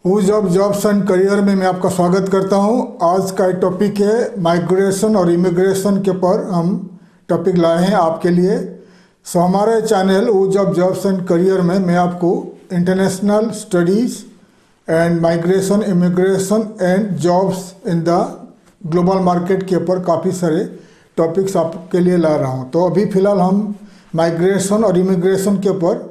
Whose of jobs and career में मैं आपका स्वागत करता हूं। आज का टॉपिक है माइग्रेशन और इमिग्रेशन के ऊपर हम टॉपिक लाए हैं आपके लिए। हमारे channel hues of jobs and career में मैं आपको international studies and migration, immigration and jobs in the global market के ऊपर काफ़ी सारे टॉपिक्स आपके लिए ला रहा हूं। तो अभी फ़िलहाल हम माइग्रेशन और इमिग्रेशन के ऊपर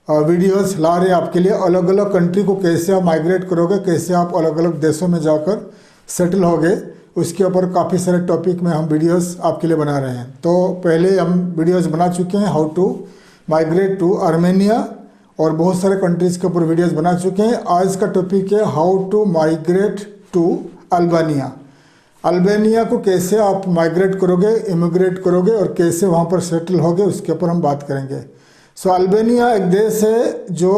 वीडियोस ला रहे हैं आपके लिए। अलग अलग कंट्री को कैसे आप माइग्रेट करोगे, कैसे आप अलग अलग देशों में जाकर सेटल होगे, उसके ऊपर काफ़ी सारे टॉपिक में हम वीडियोस आपके लिए बना रहे हैं। तो पहले हम वीडियोस बना चुके हैं how to migrate to Armenia और बहुत सारे कंट्रीज़ के ऊपर वीडियोस बना चुके हैं। आज का टॉपिक है how to migrate to Albania. Albania को कैसे आप माइग्रेट करोगे, इमिग्रेट करोगे और कैसे वहाँ पर सेटल होगे, उसके ऊपर हम बात करेंगे। सो अल्बानिया एक देश है जो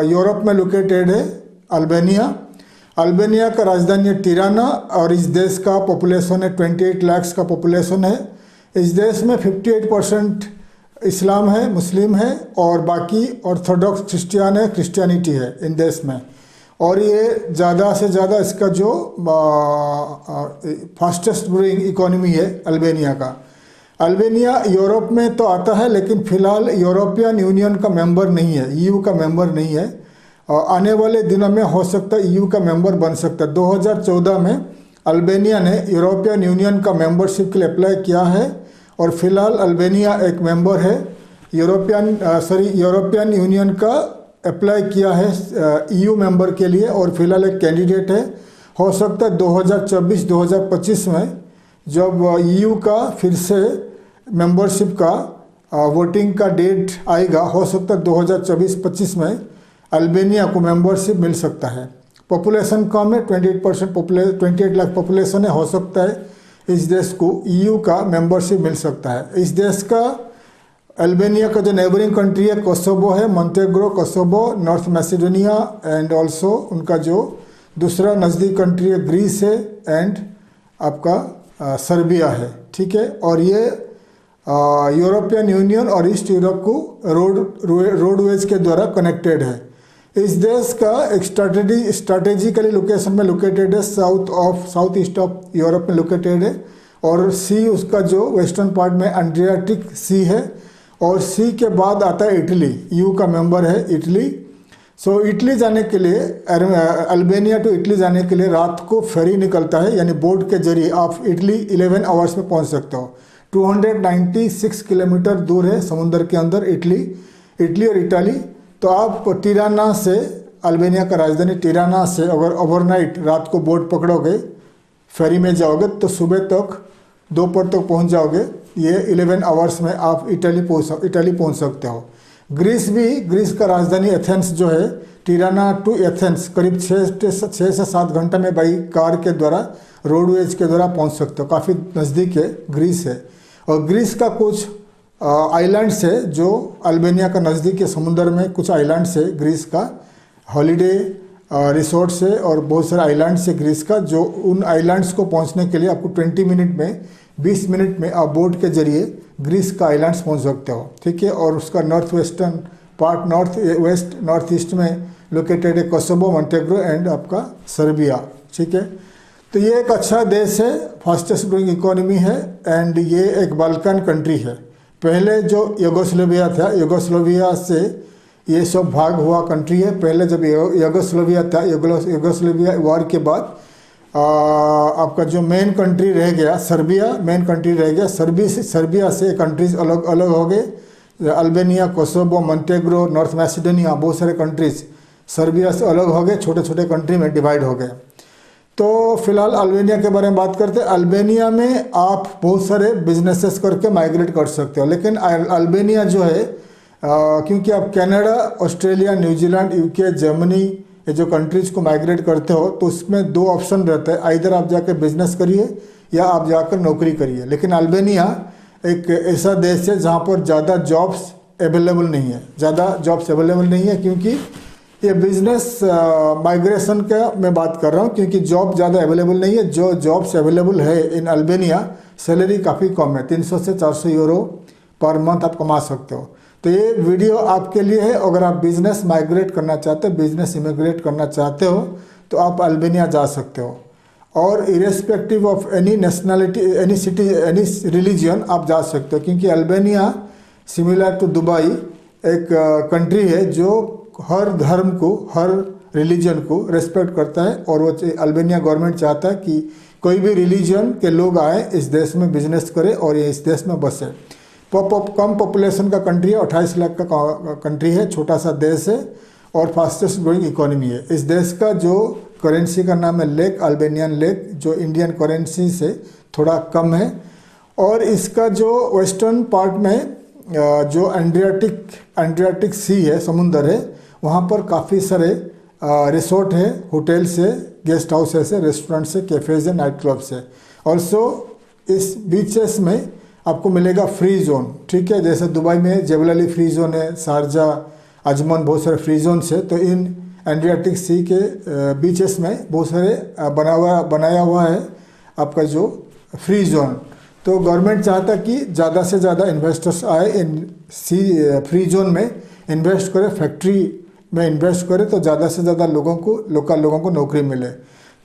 यूरोप में लोकेटेड है। अल्बानिया का राजधानी है तिराना और इस देश का पॉपुलेशन है 28 लाख का पॉपुलेशन है। इस देश में 58% इस्लाम है, मुस्लिम है और बाकी ऑर्थोडॉक्स क्रिश्चियन है, क्रिश्चियनिटी है इन देश में। और ये ज़्यादा से ज़्यादा इसका जो फास्टेस्ट ग्रोइंग इकोनॉमी है अल्बानिया का। अल्बानिया यूरोप में तो आता है लेकिन फ़िलहाल यूरोपियन यूनियन का मेंबर नहीं है, ईयू का मेंबर नहीं है। और आने वाले दिनों में हो सकता है ईयू का मेंबर बन सकता है। 2014 में अल्बानिया ने यूरोपियन यूनियन का मेंबरशिप के लिए अप्लाई किया है और फिलहाल अल्बानिया एक मेंबर है। यूरोपियन यूनियन का अप्लाई किया है ईयू मेंबर के लिए और फिलहाल एक कैंडिडेट है। हो सकता है 2024-2025 में जब ईयू का फिर से मेंबरशिप का वोटिंग का डेट आएगा, हो सकता है 2024-25 में अल्बानिया को मेंबरशिप मिल सकता है। पॉपुलेशन कम है, 28 लाख पॉपुलेशन है। हो सकता है इस देश को ईयू का मेंबरशिप मिल सकता है। इस देश का अल्बानिया का जो नेबरिंग कंट्री है कोसोवो है, Montenegro, Kosovo, North Macedonia and also उनका जो दूसरा नज़दीक कंट्री है ग्रीस है एंड आपका सर्बिया है। ठीक है। और ये यूरोपियन यूनियन और ईस्ट यूरोप को रोडवेज के द्वारा कनेक्टेड है। इस देश का एक स्ट्रैटेजिकली लोकेशन में लोकेटेड है, साउथ ईस्ट ऑफ यूरोप में लोकेटेड है। और सी उसका जो वेस्टर्न पार्ट में एड्रियाटिक सी है और सी के बाद आता है इटली, ईयू का मेंबर है इटली। सो इटली जाने के लिए, अल्बानिया टू इटली जाने के लिए रात को फेरी निकलता है, यानी बोट के जरिए आप इटली 11 आवर्स में पहुंच सकते हो। 296 किलोमीटर दूर है समुद्र के अंदर इटली और इटाली। तो आप तिराना से, अल्बानिया का राजधानी तिराना से अगर ओवरनाइट रात को बोट पकड़ोगे, फेरी में जाओगे तो सुबह तक, दोपहर तक पहुंच जाओगे। ये 11 आवर्स में आप इटाली पहुंच सकते हो। ग्रीस का राजधानी एथेंस जो है, तिराना टू एथेंस करीब 6 से 7 घंटे में बाई कार के द्वारा, रोडवेज के द्वारा पहुंच सकते हो। काफ़ी नज़दीक है ग्रीस है। और ग्रीस का कुछ आइलैंड्स है जो अल्बानिया का नज़दीक है, समुद्र में कुछ आइलैंड्स है ग्रीस का, हॉलीडे रिसोर्ट्स है और बहुत सारे आइलैंड्स है ग्रीस का। जो उन आइलैंड्स को पहुंचने के लिए आपको 20 मिनट में आप बोट के जरिए ग्रीस का आइलैंड्स पहुंच सकते हो। ठीक है। और उसका नॉर्थ ईस्ट में लोकेटेड है कोसोवो, मोंटेग्रो एंड आपका सर्बिया। ठीक है। तो ये एक अच्छा देश है, फास्टेस्ट ग्रोइंग इकोनॉमी है एंड ये एक बाल्कन कंट्री है। पहले जो यूगोस्लाविया था, यूगोस्लाविया से ये सब भाग हुआ कंट्री है। पहले जब यूगोस्लाविया था, यूगोस्लाविया वॉर के बाद आपका जो मेन कंट्री रह गया सर्बिया, मेन कंट्री रह गया। सर्बिया से कंट्रीज अलग अलग हो गए। अल्बानिया, कोसोवो, मोंटेग्रो, नॉर्थ मैसेडोनिया, बहुत सारे कंट्रीज सर्बिया से अलग हो गए, छोटे छोटे कंट्री में डिवाइड हो गए। तो फिलहाल अल्बानिया के बारे में बात करते हैं। अल्बानिया में आप बहुत सारे बिजनेसेस करके माइग्रेट कर सकते हो, लेकिन अल्बानिया जो है क्योंकि आप Canada, Australia, New Zealand, UK, Germany, ये जो कंट्रीज़ को माइग्रेट करते हो तो उसमें 2 ऑप्शन रहते हैं, आइधर आप जाकर बिजनेस करिए या आप जाकर नौकरी करिए। लेकिन अल्बानिया एक ऐसा देश है जहाँ पर ज़्यादा जॉब्स अवेलेबल नहीं है, क्योंकि ये बिजनेस माइग्रेशन का मैं बात कर रहा हूँ, क्योंकि जॉब ज़्यादा अवेलेबल नहीं है। जो जॉब्स अवेलेबल है इन अल्बानिया, सैलरी काफ़ी कम है, 300 से 400 यूरो पर मंथ आप कमा सकते हो। तो ये वीडियो आपके लिए है। अगर आप बिजनेस माइग्रेट करना चाहते हो, बिजनेस इमिग्रेट करना चाहते हो, तो आप अल्बानिया जा सकते हो। और irrespective of any nationality, any city, any religion आप जा सकते हो, क्योंकि अल्बानिया सिमिलर टू दुबई एक कंट्री है जो हर धर्म को, हर रिलीजन को रेस्पेक्ट करता है। और वो अल्बानिया गवर्नमेंट चाहता है कि कोई भी रिलीजन के लोग आए इस देश में बिजनेस करें और ये इस देश में बसे। कम पॉपुलेशन का कंट्री है, 28 लाख का कंट्री है, छोटा सा देश है और फास्टेस्ट ग्रोइंग इकोनॉमी है। इस देश का जो करेंसी का नाम है लेक, अल्बानियन लेक, जो इंडियन करेंसी से थोड़ा कम है। और इसका जो वेस्टर्न पार्ट में जो एड्रियाटिक सी है, समुंदर है, वहाँ पर काफ़ी सारे रिसोर्ट है, होटल्स है, गेस्ट हाउसेस है, रेस्टोरेंट्स है, कैफ़ेज है, नाइट क्लब्स है। ऑल्सो इस बीचेस में आपको मिलेगा फ्री जोन, ठीक है। जैसे दुबई में जेबल अली फ्री जोन है, शारजा, अजमान, बहुत सारे फ्री जोन्स है। तो इन एड्रियाटिक सी के बीचेस में बहुत सारे बनाया हुआ है आपका जो फ्री जोन। तो गवर्नमेंट चाहता कि ज़्यादा से ज़्यादा इन्वेस्टर्स आए इन फ्री जोन में इन्वेस्ट करें, फैक्ट्री में इन्वेस्ट करें, तो ज़्यादा से ज़्यादा लोकल लोगों को नौकरी मिले।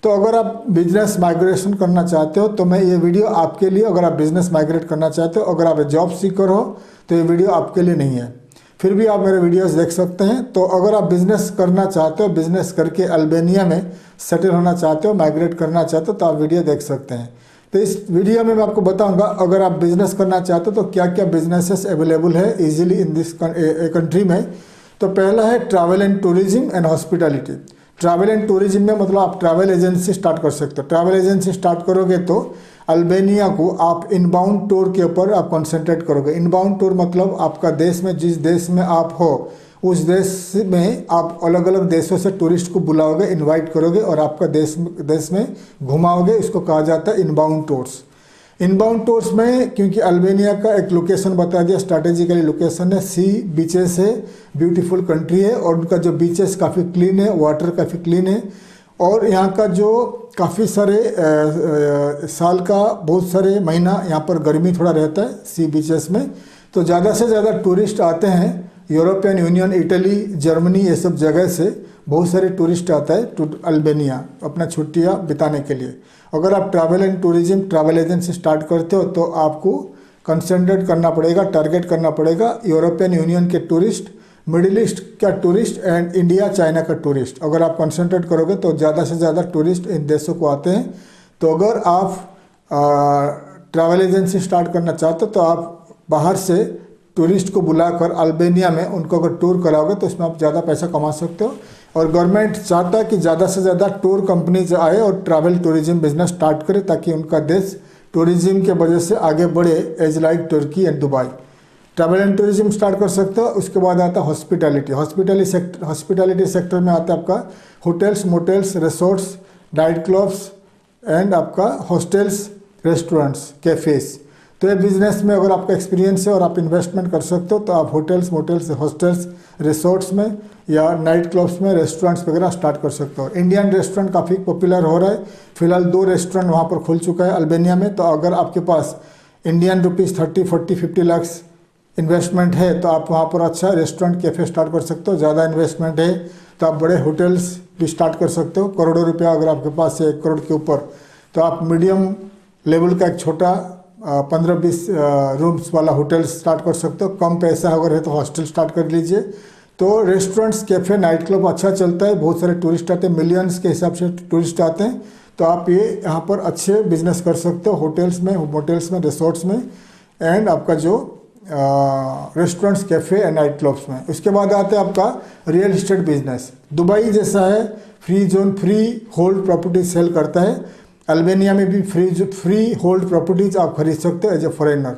तो अगर आप बिजनेस माइग्रेशन करना चाहते हो तो मैं ये वीडियो आपके लिए, अगर आप बिजनेस माइग्रेट करना चाहते हो, अगर आप जॉब सीकर हो तो ये वीडियो आपके लिए नहीं है। फिर भी आप मेरे वीडियोस देख सकते हैं। तो अगर आप बिज़नेस करना चाहते हो, बिज़नेस करके अल्बानिया में सेटल होना चाहते हो, माइग्रेट करना चाहते हो, तो आप वीडियो देख सकते हैं। तो इस वीडियो में मैं आपको बताऊंगा अगर आप बिज़नेस करना चाहते हो तो क्या क्या बिजनेसेस अवेलेबल है इजीली इन दिस कंट्री में। तो पहला है travel and tourism and hospitality. Travel and tourism में मतलब आप ट्रैवल एजेंसी स्टार्ट कर सकते हो। ट्रैवल एजेंसी स्टार्ट करोगे तो अल्बानिया को आप इनबाउंड टूर के ऊपर आप कंसंट्रेट करोगे। इनबाउंड टूर मतलब आपका देश में, जिस देश में आप हो उस देश में आप अलग अलग देशों से टूरिस्ट को बुलाओगे, इनवाइट करोगे और आपका देश में घुमाओगे। इसको कहा जाता है इनबाउंड टूर्स। इनबाउंड टूर्स में क्योंकि अल्बानिया का एक लोकेशन बता दिया, स्ट्रैटेजिकली लोकेशन है, सी बीचेस है, ब्यूटीफुल कंट्री है और उनका जो बीचेस काफ़ी क्लीन है, वाटर काफ़ी क्लीन है। और यहाँ का जो काफ़ी सारे साल का बहुत सारे महीना यहाँ पर गर्मी थोड़ा रहता है सी बीचेस में। तो ज़्यादा से ज़्यादा टूरिस्ट आते हैं, यूरोपियन यूनियन, इटली, जर्मनी, ये सब जगह से बहुत सारे टूरिस्ट आता है अल्बानिया अपना छुट्टियाँ बिताने के लिए। अगर आप travel and tourism travel agency start करते हो तो आपको कंसंट्रेट करना पड़ेगा, टारगेट करना पड़ेगा यूरोपियन यूनियन के टूरिस्ट, मिडिल ईस्ट का टूरिस्ट एंड इंडिया, चाइना का टूरिस्ट। अगर आप कंसंट्रेट करोगे तो ज़्यादा से ज़्यादा टूरिस्ट इन देशों को आते हैं। तो अगर आप ट्रैवल एजेंसी स्टार्ट करना चाहते हो तो आप बाहर से टूरिस्ट को बुलाकर अल्बानिया में उनको अगर टूर कराओगे तो इसमें आप ज़्यादा पैसा कमा सकते हो। और गवर्नमेंट चाहता है कि ज़्यादा से ज़्यादा टूर कंपनीज आए और ट्रैवल टूरिज्म बिजनेस स्टार्ट करे ताकि उनका देश टूरिज्म के वजह से आगे बढ़े, as like Turkey and Dubai. Travel and tourism start कर सकते हो। उसके बाद आता है हॉस्पिटैलिटी। हॉस्पिटैलिटी सेक्टर में आता है आपका hotels, motels, resorts, night clubs and आपका हॉस्टल्स, रेस्टोरेंट्स, कैफ़ेज़। तो ये बिजनेस में अगर आपका एक्सपीरियंस है और आप इन्वेस्टमेंट कर सकते हो तो आप होटल्स, मोटेल्स, हॉस्टल्स, रिसोर्ट्स में या नाइट क्लब्स में, रेस्टोरेंट्स वगैरह स्टार्ट कर सकते हो। इंडियन रेस्टोरेंट काफ़ी पॉपुलर हो रहा है। फिलहाल 2 रेस्टोरेंट वहाँ पर खुल चुका है अल्बानिया में। तो अगर आपके पास इंडियन रुपीज़ 30, 40, 50 लाख इन्वेस्टमेंट है तो आप वहाँ पर अच्छा रेस्टोरेंट, कैफ़े स्टार्ट कर सकते हो। ज़्यादा इन्वेस्टमेंट है तो आप बड़े होटल्स भी स्टार्ट कर सकते हो। करोड़ों रुपया अगर आपके पास है 1 करोड़ के ऊपर तो आप मीडियम लेवल का एक छोटा 15-20 रूम्स वाला होटल स्टार्ट कर सकते हो। कम पैसा अगर है तो हॉस्टल स्टार्ट कर लीजिए। तो रेस्टोरेंट्स, कैफ़े, नाइट क्लब अच्छा चलता है, बहुत सारे टूरिस्ट आते हैं, मिलियंस के हिसाब से टूरिस्ट आते हैं। तो आप ये यहाँ पर अच्छे बिजनेस कर सकते हो होटल्स में, मोटेल्स में, रिसोर्ट्स में एंड आपका जो restaurants, cafe and night clubs में। उसके बाद आते हैं आपका रियल इस्टेट बिजनेस। दुबई जैसा है, free zone, free hold property sale करता है। अल्बानिया में भी फ्री होल्ड प्रॉपर्टीज़ आप खरीद सकते हो एज ए फॉरेनर।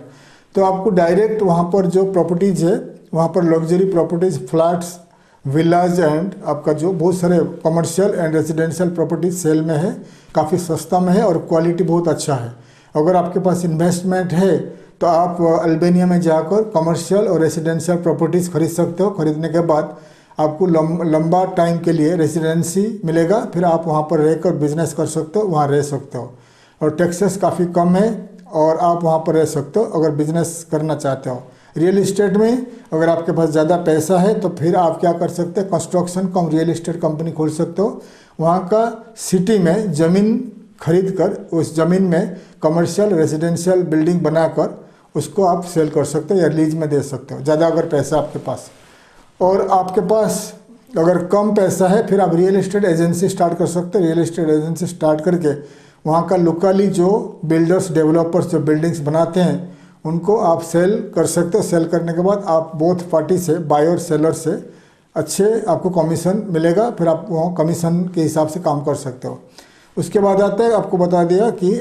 तो आपको डायरेक्ट वहाँ पर जो प्रॉपर्टीज़ है वहाँ पर luxury properties, flats, villas and आपका जो बहुत सारे commercial and residential properties sale में है, काफ़ी सस्ता में है और क्वालिटी बहुत अच्छा है। अगर आपके पास इन्वेस्टमेंट है तो आप अल्बानिया में जाकर कमर्शियल और रेजिडेंशियल प्रॉपर्टीज़ खरीद सकते हो। खरीदने के बाद आपको लंबा टाइम के लिए रेजिडेंसी मिलेगा, फिर आप वहाँ पर रहकर बिजनेस कर सकते हो, वहाँ रह सकते हो और टैक्सेस काफ़ी कम है और आप वहाँ पर रह सकते हो अगर बिजनेस करना चाहते हो। रियल इस्टेट में अगर आपके पास ज़्यादा पैसा है तो फिर आप क्या कर सकते हैं, कंस्ट्रक्शन कम रियल इस्टेट कंपनी खोल सकते हो। वहाँ का सिटी में ज़मीन खरीद कर उस ज़मीन में कमर्शियल रेजिडेंशियल बिल्डिंग बनाकर उसको आप सेल कर सकते हो या लीज में दे सकते हो, ज़्यादा अगर पैसा आपके पास। और आपके पास अगर कम पैसा है फिर आप रियल इस्टेट एजेंसी स्टार्ट कर सकते हो। रियल इस्टेट एजेंसी स्टार्ट करके वहाँ का लोकली जो बिल्डर्स डेवलपर्स जो बिल्डिंग्स बनाते हैं उनको आप सेल कर सकते हो। सेल करने के बाद आप बोथ पार्टी से, बायर सेलर से अच्छे आपको कमीशन मिलेगा, फिर आप वहाँ कमीशन के हिसाब से काम कर सकते हो। उसके बाद आता है, आपको बता दिया कि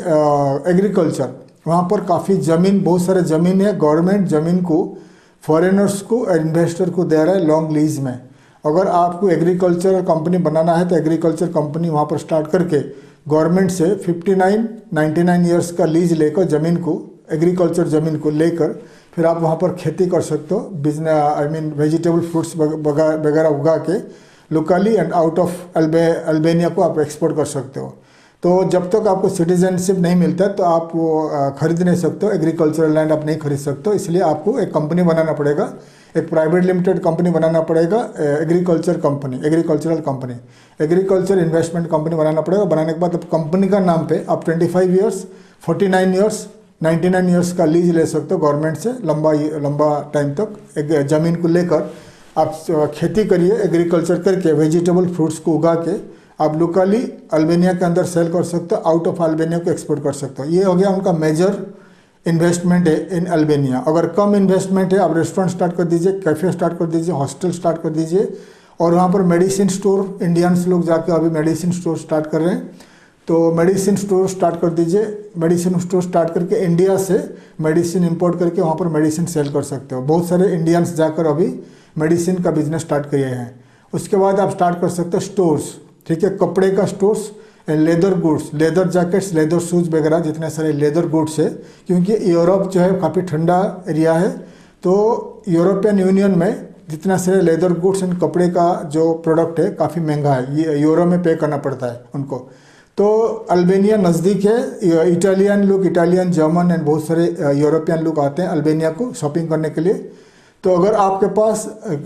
एग्रीकल्चर, वहाँ पर काफ़ी ज़मीन, बहुत सारे ज़मीन है। गवर्नमेंट ज़मीन को फॉरेनर्स को इन्वेस्टर को दे रहा है लॉन्ग लीज में। अगर आपको एग्रीकल्चर कंपनी बनाना है तो एग्रीकल्चर कंपनी वहाँ पर स्टार्ट करके गवर्नमेंट से 59-99 ईयर्स का लीज लेकर ज़मीन को, एग्रीकल्चर ज़मीन को लेकर फिर आप वहाँ पर खेती कर सकते हो। बिजनेस वेजिटेबल फ्रूट्स वगैरह उगा के locally and out of Albania को आप एक्सपोर्ट कर सकते हो। तो जब तक आपको सिटीजनशिप नहीं मिलता है तो आप वो खरीद नहीं सकते हो, एग्रीकल्चरल लैंड आप नहीं खरीद सकते हो। इसलिए आपको एक कंपनी बनाना पड़ेगा, एक प्राइवेट लिमिटेड कंपनी बनाना पड़ेगा, एग्रीकल्चरल इन्वेस्टमेंट कंपनी बनाना पड़ेगा। बनाने के बाद अब कंपनी का नाम पे आप 25 ईयर्स, 49 ईयर्स, 99 ईयर्स का लीज ले सकते हो गवर्नमेंट से, लंबा टाइम तक। एक ज़मीन को लेकर आप खेती करिए, एग्रीकल्चर करके वेजिटेबल फ्रूट्स को उगा के आप लोकली अल्बेनिया के अंदर सेल कर सकते हो, आउट ऑफ अल्बेनिया को एक्सपोर्ट कर सकते हो। ये हो गया उनका मेजर इन्वेस्टमेंट है इन अल्बेनिया। अगर कम इन्वेस्टमेंट है, आप रेस्टोरेंट स्टार्ट कर दीजिए, कैफ़े स्टार्ट कर दीजिए, हॉस्टल स्टार्ट कर दीजिए, और वहाँ पर मेडिसिन स्टोर, इंडियंस लोग जाकर अभी मेडिसिन स्टोर स्टार्ट कर रहे हैं, तो मेडिसिन स्टोर स्टार्ट कर दीजिए। मेडिसिन स्टोर स्टार्ट करके इंडिया से मेडिसिन इंपोर्ट करके वहाँ पर मेडिसिन सेल कर सकते हो। बहुत सारे इंडियंस जाकर अभी मेडिसिन का बिजनेस स्टार्ट किए हैं। उसके बाद आप स्टार्ट कर सकते हो स्टोर्स, ठीक है, कपड़े का stores, leather goods, leather jackets, leather shoes वगैरह, जितने सारे लेदर गुड्स है, क्योंकि यूरोप जो है काफ़ी ठंडा एरिया है, तो यूरोपियन यूनियन में जितना सारे लेदर गुड्स एंड कपड़े का जो प्रोडक्ट है काफ़ी महंगा है, ये यूरो में पे करना पड़ता है उनको। तो अल्बेनिया नज़दीक है, इटालियन, जर्मन एंड बहुत सारे यूरोपियन लोग आते हैं अल्बेनिया को शॉपिंग करने के लिए। तो अगर आपके पास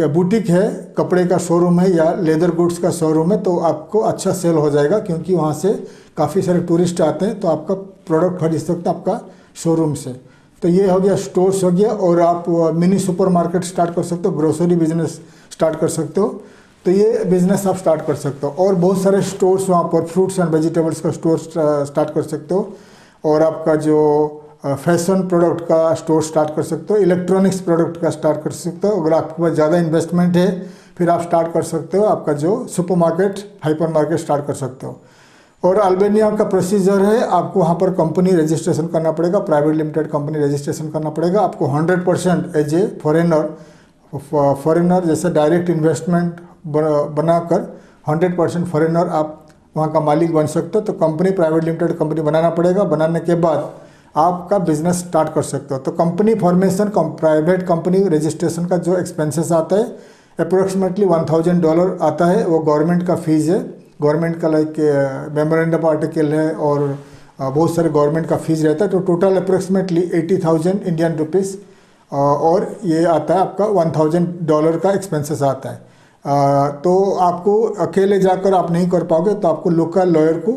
बुटीक है, कपड़े का शोरूम है या लेदर गुड्स का शोरूम है, तो आपको अच्छा सेल हो जाएगा, क्योंकि वहाँ से काफ़ी सारे टूरिस्ट आते हैं, तो आपका प्रोडक्ट खरीद सकते हैं आपका शोरूम से। तो ये हो गया, स्टोर्स हो गया। और आप मिनी सुपरमार्केट स्टार्ट कर सकते हो, ग्रोसरी बिजनेस स्टार्ट कर सकते हो, तो ये बिज़नेस आप स्टार्ट कर सकते हो। और बहुत सारे स्टोर्स वहाँ पर, फ्रूट्स एंड वेजिटेबल्स का स्टोर स्टार्ट कर सकते हो, और आपका जो फैशन प्रोडक्ट का स्टोर स्टार्ट कर सकते हो, इलेक्ट्रॉनिक्स प्रोडक्ट का स्टार्ट कर सकते हो। अगर आपके पास ज़्यादा इन्वेस्टमेंट है फिर आप स्टार्ट कर सकते हो, आपका जो सुपरमार्केट, हाइपर मार्केट स्टार्ट कर सकते हो। और अल्बेनिया का प्रोसीजर है, आपको वहाँ पर कंपनी रजिस्ट्रेशन करना पड़ेगा, प्राइवेट लिमिटेड कंपनी रजिस्ट्रेशन करना पड़ेगा। आपको 100% एज ए फॉरेनर जैसे डायरेक्ट इन्वेस्टमेंट बनाकर 100% फॉरेनर आप वहाँ का मालिक बन सकते हो। तो कंपनी, प्राइवेट लिमिटेड कंपनी बनाना पड़ेगा। बनाने के बाद आपका बिजनेस स्टार्ट कर सकते हो। तो company formation, private company registration का जो एक्सपेंसेस आता है अप्रोक्सीमेटली $1000 आता है, वो गवर्नमेंट का फीस है। गवर्नमेंट का लाइक मेमोरेंडम आर्टिकल है और बहुत सारे गवर्नमेंट का फीस रहता है। तो टोटल अप्रोक्सीमेटली 80,000 इंडियन रुपीज़ और ये आता है आपका $1000 का एक्सपेंसेस आता है। तो आपको अकेले जाकर आप नहीं कर पाओगे, तो आपको लोकल लॉयर को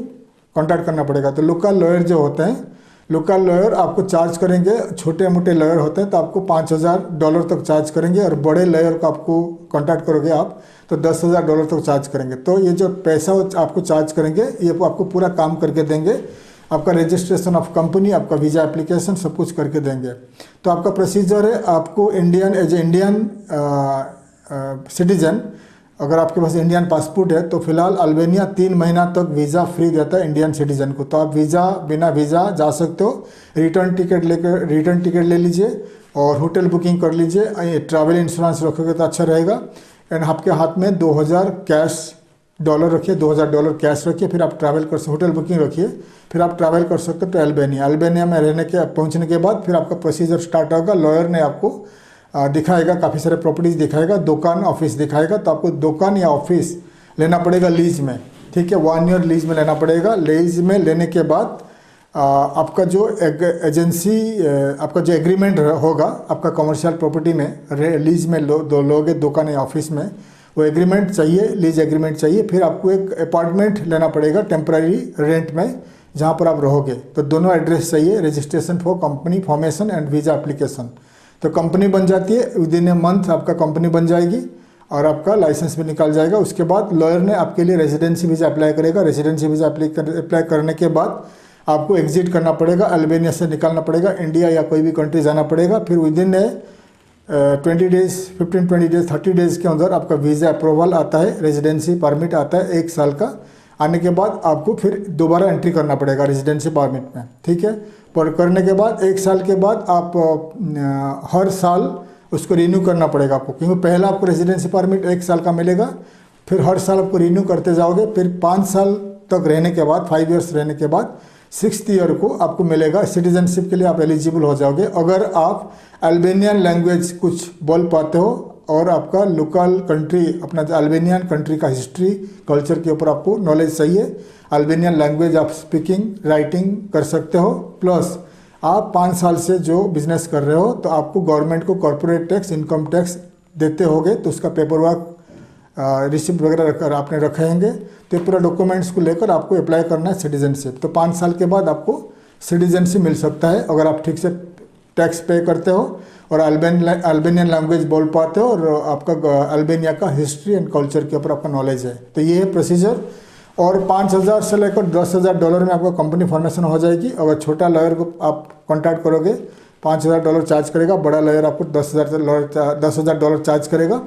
कॉन्टैक्ट करना पड़ेगा। तो लोकल लॉयर जो होते हैं, लोकल लॉयर आपको चार्ज करेंगे, छोटे मोटे लॉयर होते हैं तो आपको $5000 तक चार्ज करेंगे, और बड़े लॉयर को आपको कांटेक्ट करोगे आप तो $10,000 तक चार्ज करेंगे। तो ये जो पैसा आपको चार्ज करेंगे ये आपको पूरा काम करके देंगे, आपका रजिस्ट्रेशन ऑफ कंपनी, आपका वीज़ा एप्लीकेशन सब कुछ करके देंगे। तो आपका प्रोसीजर है, आपको एज ए इंडियन सिटीजन, अगर आपके पास इंडियन पासपोर्ट है तो फिलहाल अल्बेनिया 3 महीना तक वीज़ा फ्री देता है इंडियन सिटीजन को। तो आप बिना वीज़ा जा सकते हो। रिटर्न टिकट ले लीजिए और होटल बुकिंग कर लीजिए। ट्रैवल इंश्योरेंस रखोगे तो अच्छा रहेगा। एंड आपके हाथ में $2000 रखिए, $2000 कैश रखिए, फिर आप ट्रैवल कर सकते, होटल बुकिंग रखिए, फिर आप ट्रैवल कर सकते हो तो अल्बेनिया में पहुँचने के बाद फिर आपका प्रोसीजर स्टार्ट होगा। लॉयर ने आपको दिखाएगा, काफ़ी सारे प्रॉपर्टीज़ दिखाएगा, दुकान, ऑफिस दिखाएगा। तो आपको दुकान या ऑफिस लेना पड़ेगा लीज में, ठीक है, 1 ईयर लीज में लेना पड़ेगा। लीज में लेने के बाद आपका जो एजेंसी आपका जो एग्रीमेंट होगा आपका कमर्शियल प्रॉपर्टी में लीज में दो लोगे दुकान या ऑफिस में, वो एग्रीमेंट चाहिए, लीज एग्रीमेंट चाहिए। फिर आपको एक अपार्टमेंट लेना पड़ेगा टेम्पररी रेंट में जहाँ पर आप रहोगे। तो दोनों एड्रेस चाहिए, registration for company formation and visa application. तो कंपनी बन जाती है, विदिन ए मंथ आपका कंपनी बन जाएगी और आपका लाइसेंस भी निकल जाएगा। उसके बाद लॉयर ने आपके लिए रेजिडेंसी वीज़ा अप्लाई करेगा। रेजिडेंसी वीज़ा अप्लाई करने के बाद आपको एग्जिट करना पड़ेगा, अल्बानिया से निकलना पड़ेगा, इंडिया या कोई भी कंट्री जाना पड़ेगा। फिर विदिन 20 डेज, 15-20 डेज, 30 डेज के अंदर आपका वीज़ा अप्रूवल आता है, रेजिडेंसी परमिट आता है 1 साल का। आने के बाद आपको फिर दोबारा एंट्री करना पड़ेगा रेजिडेंसी परमिट में, ठीक है। पर करने के बाद 1 साल के बाद आप हर साल उसको रिन्यू करना पड़ेगा आपको, क्योंकि पहला आपको रेजिडेंसी परमिट 1 साल का मिलेगा, फिर हर साल आपको रिन्यू करते जाओगे। फिर 5 साल तक रहने के बाद, 5 ईयर्स रहने के बाद 6th ईयर को आपको मिलेगा सिटीजनशिप के लिए आप एलिजिबल हो जाओगे, अगर आप अल्बानियन लैंग्वेज कुछ बोल पाते हो और आपका लोकल कंट्री, अपना जो अल्बानियन कंट्री का हिस्ट्री कल्चर के ऊपर आपको नॉलेज चाहिए। अल्बानियन लैंग्वेज आप स्पीकिंग राइटिंग कर सकते हो, प्लस आप 5 साल से जो बिजनेस कर रहे हो तो आपको गवर्नमेंट को कॉर्पोरेट टैक्स, इनकम टैक्स देते होगे, तो उसका पेपर वर्क रिसिप्ट वगैरह आपने रखेंगे। तो पूरा डॉक्यूमेंट्स को लेकर आपको अप्लाई करना है सिटीजनशिप। तो 5 साल के बाद आपको सिटीजनशिप मिल सकता है अगर आप ठीक से टैक्स पे करते हो और अल्बानियन लैंग्वेज बोल पाते हो और आपका अल्बानिया का हिस्ट्री एंड कल्चर के ऊपर आपका नॉलेज है। तो ये है प्रोसीजर। और 5,000 से लेकर $10,000 में आपका कंपनी फॉर्मेशन हो जाएगी। अगर छोटा लॉयर को आप कॉन्टैक्ट करोगे $5,000 चार्ज करेगा, बड़ा लॉयर आपको $10,000 चार्ज करेगा।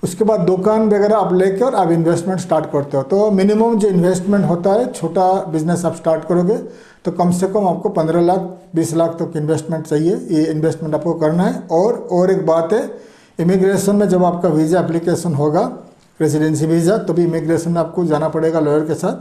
उसके बाद दुकान वगैरह आप लेकर आप इन्वेस्टमेंट स्टार्ट करते हो। तो मिनिमम जो इन्वेस्टमेंट होता है, छोटा बिजनेस आप स्टार्ट करोगे तो कम से कम आपको 15 लाख 20 लाख तक इन्वेस्टमेंट चाहिए। ये इन्वेस्टमेंट आपको करना है। और एक बात है, इमिग्रेशन में जब आपका वीज़ा एप्लीकेशन होगा, रेजिडेंसी वीज़ा, तो भी इमिग्रेशन में आपको जाना पड़ेगा लॉयर के साथ,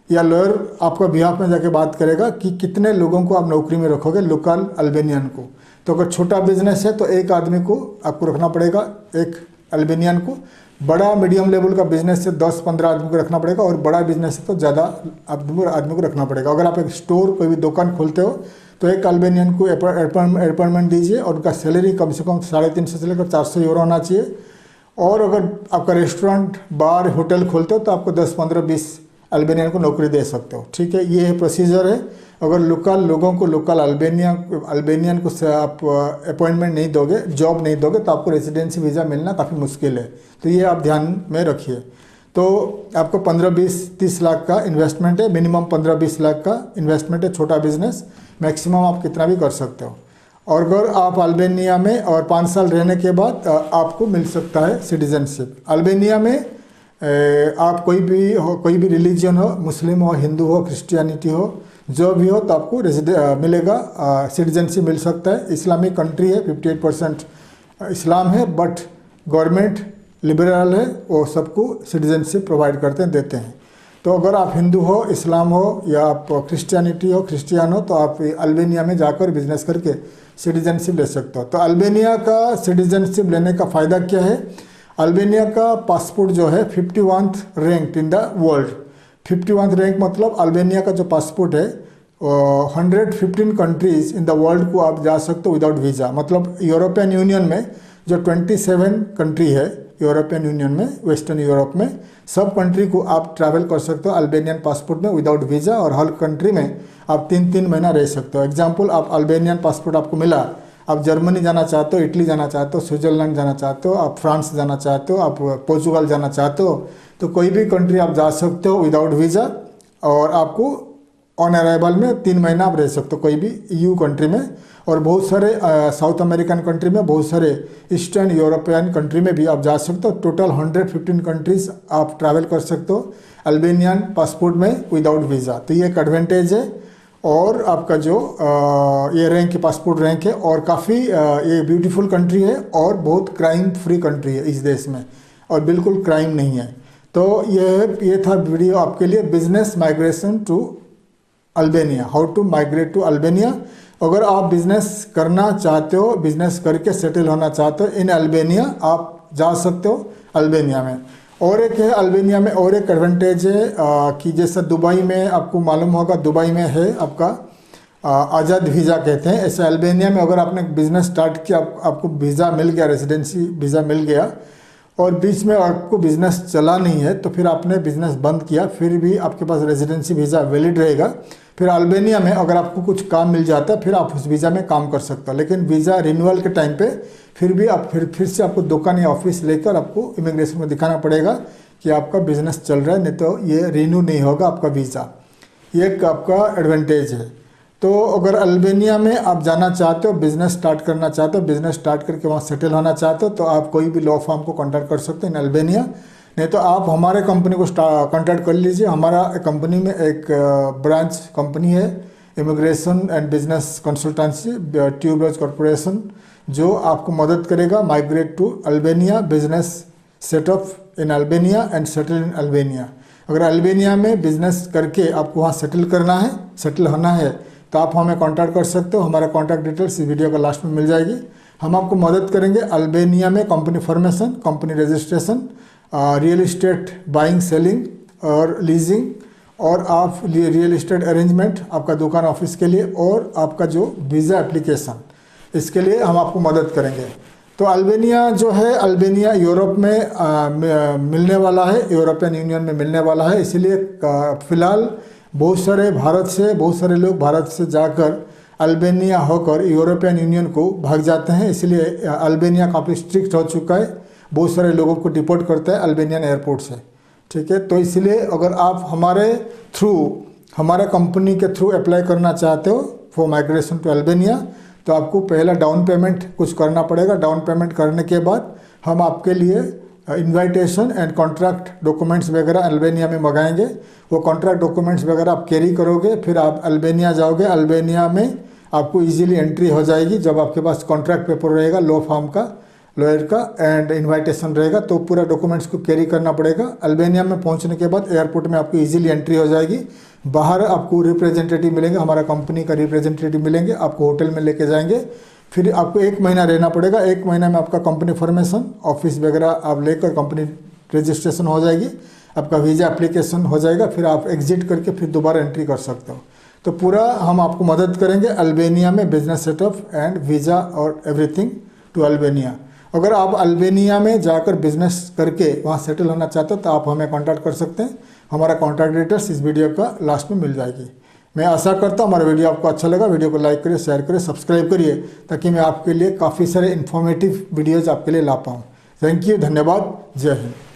या लॉयर आपका बिहाफ में जाके बात करेगा कि कितने लोगों को आप नौकरी में रखोगे, लोकल अल्बानियन को। तो अगर छोटा बिजनेस है तो एक आदमी को आपको रखना पड़ेगा, एक अल्बानियन को। बड़ा मीडियम लेवल का बिजनेस है 10-15 आदमी को रखना पड़ेगा, और बड़ा बिजनेस है तो ज़्यादा आदमी को रखना पड़ेगा। अगर आप एक स्टोर, कोई भी दुकान खोलते हो तो एक अल्बानियन को अपॉइंटमेंट दीजिए और उनका सैलरी कम से कम 350 से लेकर 400 यूरो होना चाहिए। और अगर आपका रेस्टोरेंट, बार, होटल खोलते हो तो आपको 10, 15, 20 अल्बानियन को नौकरी दे सकते हो, ठीक है। ये है प्रोसीजर है। अगर लोकल लोगों को, लोकल अल्बानियन को आप अपॉइंटमेंट नहीं दोगे, जॉब नहीं दोगे, तो आपको रेजिडेंसी वीज़ा मिलना काफ़ी मुश्किल है। तो ये आप ध्यान में रखिए। तो आपको 15, 20, 30 लाख का इन्वेस्टमेंट है, मिनिमम 15, 20 लाख का इन्वेस्टमेंट है। छोटा बिजनेस मैक्सिमम आप कितना भी कर सकते हो। और अगर आप अल्बानिया में और 5 साल रहने के बाद आपको मिल सकता है सिटीजनशिप। अल्बानिया में आप कोई भी रिलीजन हो, मुस्लिम हो, हिंदू हो, क्रिश्चियनिटी हो, जो भी हो, तो आपको मिलेगा, सिटीजनशिप मिल सकता है। इस्लामिक कंट्री है, 58% इस्लाम है, बट गवर्नमेंट लिबरल है, वो सबको सिटीजनशिप प्रोवाइड करते हैं, देते हैं। तो अगर आप हिंदू हो, इस्लाम हो, या आप क्रिश्चियनिटी हो, क्रिश्चियन हो, तो आप अल्बानिया में जाकर बिजनेस करके सिटीजनशिप ले सकते हो। तो अल्बानिया का सिटीजनशिप लेने का फ़ायदा क्या है? अल्बानिया का पासपोर्ट जो है 51th rank in the world. 51th rank मतलब अल्बानिया का जो पासपोर्ट है 115 कंट्रीज़ इन द वर्ल्ड को आप जा सकते हो विदाउट वीज़ा। मतलब यूरोपियन यूनियन में जो 27 कंट्री है यूरोपियन यूनियन में, वेस्टर्न यूरोप में, सब कंट्री को आप ट्रैवल कर सकते हो अल्बानियन पासपोर्ट में विदाउट वीज़ा, और हर कंट्री में आप 3-3 महीना रह सकते हो। एग्जाम्पल, आप अल्बानियन पासपोर्ट आपको मिला, आप जर्मनी जाना चाहते हो, इटली जाना चाहते हो, स्विट्ज़रलैंड जाना चाहते हो, आप फ्रांस जाना चाहते हो, आप पोर्चुगल जाना चाहते हो, तो कोई भी कंट्री आप जा सकते हो विदाउट वीज़ा, और आपको ऑन अराइवल में 3 महीना आप रह सकते हो कोई भी EU कंट्री में। और बहुत सारे साउथ अमेरिकन कंट्री में, बहुत सारे ईस्टर्न यूरोपियन कंट्री में भी आप जा सकते हो। टोटल 115 कंट्रीज़ आप ट्रैवल कर सकते हो अल्बानियन पासपोर्ट में विदाउट वीज़ा। तो ये एक एडवांटेज है। और आपका जो ये रैंक, पासपोर्ट रैंक है, और काफ़ी ये ब्यूटीफुल कंट्री है और बहुत क्राइम फ्री कंट्री है इस देश में, और बिल्कुल क्राइम नहीं है। तो ये था वीडियो आपके लिए, business migration to Albania, how to migrate to Albania. अगर आप बिजनेस करना चाहते हो, बिजनेस करके सेटल होना चाहते हो इन अल्बानिया, आप जा सकते हो अल्बानिया में। और एक है अल्बानिया में और एक एडवांटेज है कि जैसे दुबई में आपको मालूम होगा, दुबई में है आपका आज़ाद वीज़ा कहते हैं। ऐसे अल्बानिया में अगर आपने बिज़नेस स्टार्ट किया, आपको वीज़ा मिल गया, रेजिडेंसी वीज़ा मिल गया और बीच में आपको बिज़नेस चला नहीं है, तो फिर आपने बिज़नेस बंद किया, फिर भी आपके पास रेजिडेंसी वीज़ा वैलिड रहेगा। फिर अल्बानिया में अगर आपको कुछ काम मिल जाता है, फिर आप उस वीज़ा में काम कर सकते हो। लेकिन वीज़ा रिन्यूअल के टाइम पे फिर भी आप फिर से आपको दुकान या ऑफिस लेकर आपको इमिग्रेशन में दिखाना पड़ेगा कि आपका बिज़नेस चल रहा है, नहीं तो ये रिन्यू नहीं होगा आपका वीज़ा। ये एक आपका एडवांटेज है। तो अगर अल्बानिया में आप जाना चाहते हो, बिज़नेस स्टार्ट करना चाहते हो, बिज़नेस स्टार्ट करके वहाँ सेटल होना चाहते हो, तो आप कोई भी लॉ फर्म को कॉन्टैक्ट कर सकते हैं इन अल्बानिया। नहीं तो आप हमारे कंपनी को कॉन्टैक्ट कर लीजिए। हमारा कंपनी में एक ब्रांच कंपनी है, immigration and business consultancy Tuberose corporation, जो आपको मदद करेगा migrate to Albania, business setup in Albania and settle in Albania. अगर अल्बानिया में बिजनेस करके आपको वहाँ सेटल होना है तो आप हमें कांटेक्ट कर सकते हो। हमारा कांटेक्ट डिटेल्स इस वीडियो का लास्ट में मिल जाएगी। हम आपको मदद करेंगे अल्बानिया में company formation, company registration, real estate buying selling और लीजिंग, और आप रियल इस्टेट अरेंजमेंट आपका दुकान ऑफिस के लिए, और आपका जो वीज़ा एप्लीकेशन, इसके लिए हम आपको मदद करेंगे। तो अल्बानिया जो है, अल्बानिया यूरोप में मिलने वाला है, यूरोपियन यूनियन में मिलने वाला है। इसीलिए फ़िलहाल बहुत सारे लोग भारत से जाकर अल्बानिया होकर यूरोपियन यूनियन को भाग जाते हैं। इसलिए अल्बानिया काफ़ी स्ट्रिक्ट हो चुका है, बहुत सारे लोगों को डिपोर्ट करता है अल्बानियन एयरपोर्ट से। ठीक है, तो इसलिए अगर आप हमारे कंपनी के थ्रू अप्लाई करना चाहते हो फॉर माइग्रेशन टू अल्बानिया, तो आपको पहला डाउन पेमेंट कुछ करना पड़ेगा। डाउन पेमेंट करने के बाद हम आपके लिए इनविटेशन एंड कॉन्ट्रैक्ट डॉक्यूमेंट्स वगैरह अल्बानिया में मंगाएंगे। वो कॉन्ट्रैक्ट डॉक्यूमेंट्स वगैरह आप कैरी करोगे, फिर आप अल्बानिया जाओगे। अल्बानिया में आपको इजीली एंट्री हो जाएगी जब आपके पास कॉन्ट्रैक्ट पेपर रहेगा लॉ फर्म का, लॉयर का, एंड इनविटेशन रहेगा। तो पूरा डॉक्यूमेंट्स को कैरी करना पड़ेगा। अल्बानिया में पहुंचने के बाद एयरपोर्ट में आपको इजीली एंट्री हो जाएगी। बाहर आपको रिप्रेजेंटेटिव मिलेंगे, हमारा कंपनी का रिप्रेजेंटेटिव मिलेंगे, आपको होटल में लेके जाएंगे। फिर आपको 1 महीना रहना पड़ेगा। 1 महीना में आपका कंपनी फॉर्मेशन, ऑफिस वगैरह आप लेकर कंपनी रजिस्ट्रेशन हो जाएगी, आपका वीज़ा एप्लीकेशन हो जाएगा, फिर आप एग्जिट करके फिर दोबारा एंट्री कर सकते हो। तो पूरा हम आपको मदद करेंगे अल्बानिया में बिजनेस सेटअप एंड वीज़ा और एवरीथिंग टू अल्बानिया। अगर आप अल्बानिया में जाकर बिजनेस करके वहाँ सेटल होना चाहते हो तो आप हमें कॉन्टैक्ट कर सकते हैं। हमारा कॉन्टैक्ट डिटेल्स इस वीडियो का लास्ट में मिल जाएगी। मैं आशा करता हूँ हमारा वीडियो आपको अच्छा लगा। वीडियो को लाइक करिए, शेयर करिए, सब्सक्राइब करिए, ताकि मैं आपके लिए काफ़ी सारे इन्फॉर्मेटिव वीडियोज़ आपके लिए ला पाऊँ। थैंक यू, धन्यवाद, जय हिंद।